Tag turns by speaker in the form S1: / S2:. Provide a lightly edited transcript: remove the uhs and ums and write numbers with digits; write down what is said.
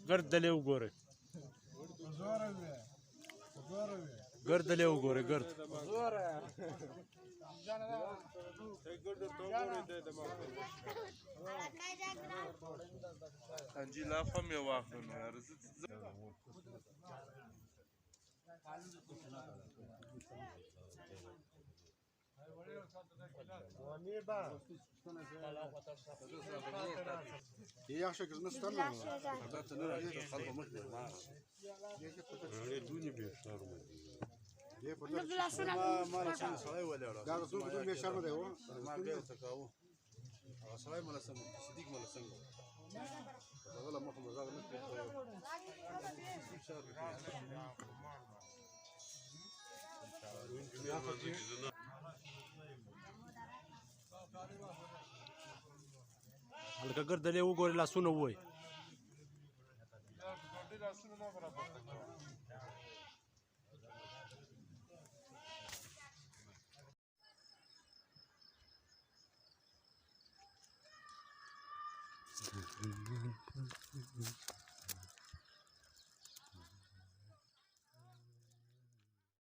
S1: Gardele ugore. Gardele ugore, gard.
S2: Anji la fam ya wakhlo no yar.
S3: Yaxshi kızını tutamıyor mu? Zaten nereye kalmamış mı?
S1: Öyle duni bir şarm.
S3: ما لا سنة صلاة ولا ولا. قاعد تقول بدون بيشار ما ده هو. ما قاعد تكاو. صلاة ما لا سنة. صديق ما لا سنة. هذا ما هم هذا مثل.
S1: Alka gardele ugore la sună voi.